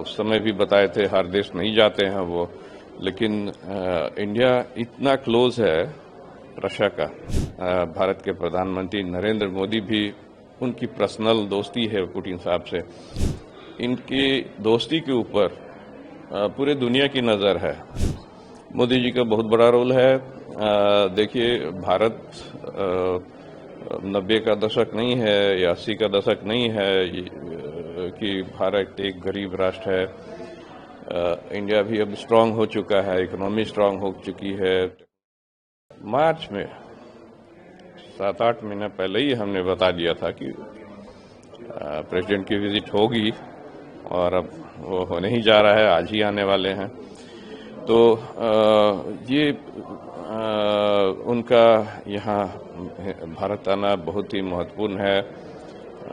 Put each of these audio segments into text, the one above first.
उस समय भी बताए थे हर देश नहीं जाते हैं वो, लेकिन इंडिया इतना क्लोज है रशिया का। भारत के प्रधानमंत्री नरेंद्र मोदी भी, उनकी पर्सनल दोस्ती है पुतिन साहब से। इनकी दोस्ती के ऊपर पूरे दुनिया की नज़र है। मोदी जी का बहुत बड़ा रोल है। देखिए, भारत 90 का दशक नहीं है या 80 का दशक नहीं है कि भारत एक गरीब राष्ट्र है। इंडिया भी अब स्ट्रांग हो चुका है, इकोनॉमी स्ट्रांग हो चुकी है। मार्च में 7-8 महीने पहले ही हमने बता दिया था कि प्रेसिडेंट की विजिट होगी और अब वो होने ही जा रहा है, आज ही आने वाले हैं। तो ये उनका यहाँ भारत आना बहुत ही महत्वपूर्ण है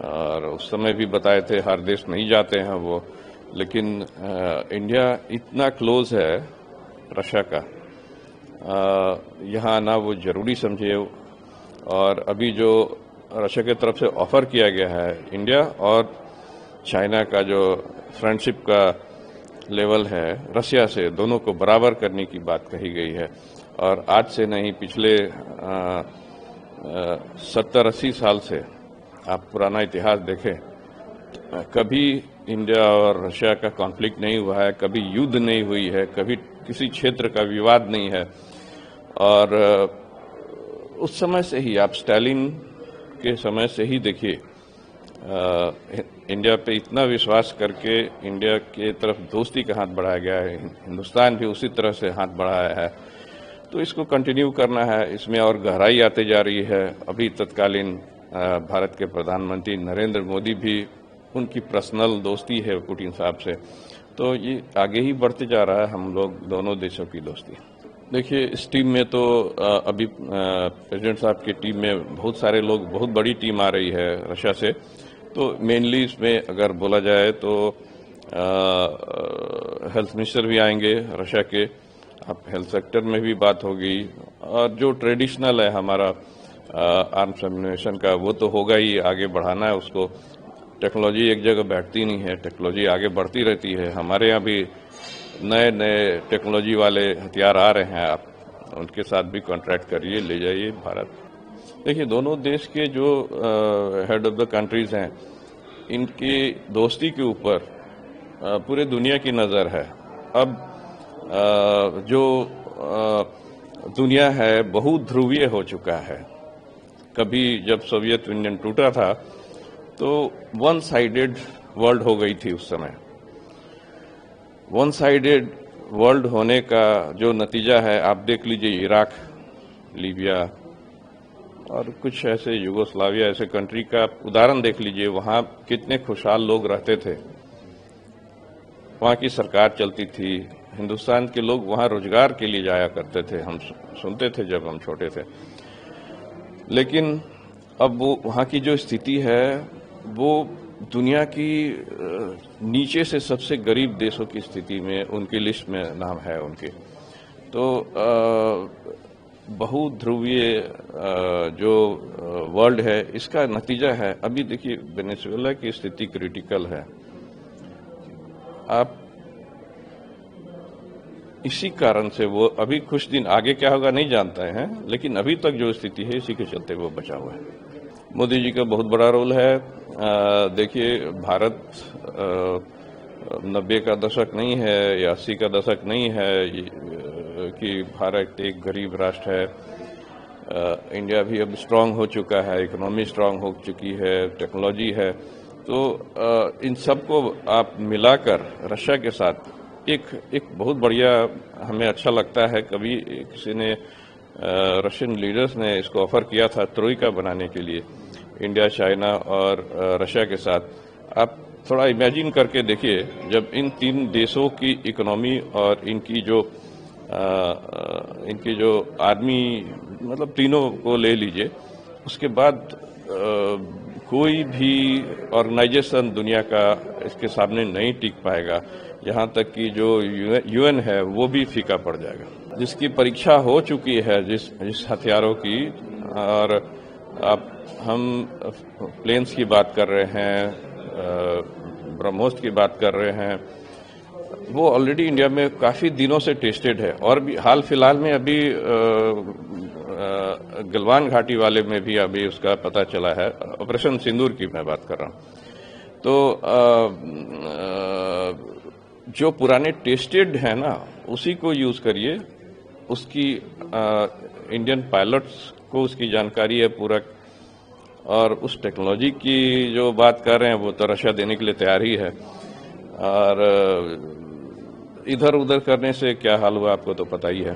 और उस समय भी बताए थे हर देश नहीं जाते हैं वो, लेकिन इंडिया इतना क्लोज है रशिया का, यहाँ आना वो जरूरी समझे। और अभी जो रशिया की तरफ से ऑफर किया गया है, इंडिया और चाइना का जो फ्रेंडशिप का लेवल है रशिया से, दोनों को बराबर करने की बात कही गई है। और आज से नहीं, पिछले 70-80 साल से आप पुराना इतिहास देखें, कभी इंडिया और रशिया का कॉन्फ्लिक्ट नहीं हुआ है, कभी युद्ध नहीं हुई है, कभी किसी क्षेत्र का विवाद नहीं है। और उस समय से ही, आप स्टालिन के समय से ही देखिए, इंडिया पे इतना विश्वास करके इंडिया के तरफ दोस्ती का हाथ बढ़ाया गया है। हिंदुस्तान भी उसी तरह से हाथ बढ़ाया है। तो इसको कंटिन्यू करना है, इसमें और गहराई आती जा रही है। अभी तत्कालीन भारत के प्रधानमंत्री नरेंद्र मोदी भी, उनकी पर्सनल दोस्ती है पुतिन साहब से। तो ये आगे ही बढ़ते जा रहा है हम लोग दोनों देशों की दोस्ती। देखिए, इस टीम में तो अभी प्रेसिडेंट साहब की टीम में बहुत सारे लोग, बहुत बड़ी टीम आ रही है रशिया से। तो मेनली इसमें अगर बोला जाए तो हेल्थ मिनिस्टर भी आएंगे रशिया के, अब हेल्थ सेक्टर में भी बात होगी। और जो ट्रेडिशनल है हमारा आर्म्स एम्यूनेशन का, वो तो होगा ही, आगे बढ़ाना है उसको। टेक्नोलॉजी एक जगह बैठती नहीं है, टेक्नोलॉजी आगे बढ़ती रहती है। हमारे यहाँ भी नए नए टेक्नोलॉजी वाले हथियार आ रहे हैं, आप उनके साथ भी कॉन्ट्रैक्ट करिए, ले जाइए भारत। देखिए, दोनों देश के जो हेड ऑफ द कंट्रीज हैं, इनकी दोस्ती के ऊपर पूरे दुनिया की नज़र है। अब जो दुनिया है बहुध्रुवीय हो चुका है। कभी जब सोवियत यूनियन टूटा था तो वन साइडेड वर्ल्ड हो गई थी उस समय। वन साइडेड वर्ल्ड होने का जो नतीजा है, आप देख लीजिए, इराक, लीबिया और कुछ ऐसे युगोस्लाविया ऐसे कंट्री का उदाहरण देख लीजिए। वहां कितने खुशहाल लोग रहते थे, वहां की सरकार चलती थी, हिंदुस्तान के लोग वहां रोजगार के लिए जाया करते थे, हम सुनते थे जब हम छोटे थे। लेकिन अब वो वहां की जो स्थिति है, वो दुनिया की नीचे से सबसे गरीब देशों की स्थिति में उनकी लिस्ट में नाम है उनके। तो बहुध्रुवीय जो वर्ल्ड है, इसका नतीजा है। अभी देखिए, वेनेजुएला की स्थिति क्रिटिकल है। आप इसी कारण से वो अभी कुछ दिन आगे क्या होगा नहीं जानते हैं, लेकिन अभी तक जो स्थिति है, इसी के चलते वो बचा हुआ है। मोदी जी का बहुत बड़ा रोल है। देखिए, भारत 90 का दशक नहीं है या 80 का दशक नहीं है कि भारत एक गरीब राष्ट्र है। इंडिया भी अब स्ट्रांग हो चुका है, इकोनॉमी स्ट्रांग हो चुकी है, टेक्नोलॉजी है। तो इन सबको आप मिलाकर रशिया के साथ एक बहुत बढ़िया, हमें अच्छा लगता है। कभी किसी ने, रशियन लीडर्स ने इसको ऑफर किया था ट्रोइका बनाने के लिए, इंडिया, चाइना और रशिया के साथ। आप थोड़ा इमेजिन करके देखिए, जब इन तीन देशों की इकोनॉमी और इनकी जो आर्मी, मतलब तीनों को ले लीजिए, उसके बाद कोई भी ऑर्गेनाइजेशन दुनिया का इसके सामने नहीं टिक पाएगा। यहाँ तक कि जो यूएन है वो भी फीका पड़ जाएगा। जिसकी परीक्षा हो चुकी है, जिस हथियारों की, और अब हम प्लेन्स की बात कर रहे हैं, ब्रह्मोस की बात कर रहे हैं, वो ऑलरेडी इंडिया में काफी दिनों से टेस्टेड है और भी हाल फिलहाल में अभी गलवान घाटी वाले में भी अभी उसका पता चला है। ऑपरेशन सिंदूर की मैं बात कर रहा हूं। तो जो पुराने टेस्टेड है ना, उसी को यूज करिए। उसकी इंडियन पायलट्स को उसकी जानकारी है पूरा, और उस टेक्नोलॉजी की जो बात कर रहे हैं वो तो रशिया देने के लिए तैयार ही है। और इधर उधर करने से क्या हाल हुआ आपको तो पता ही है।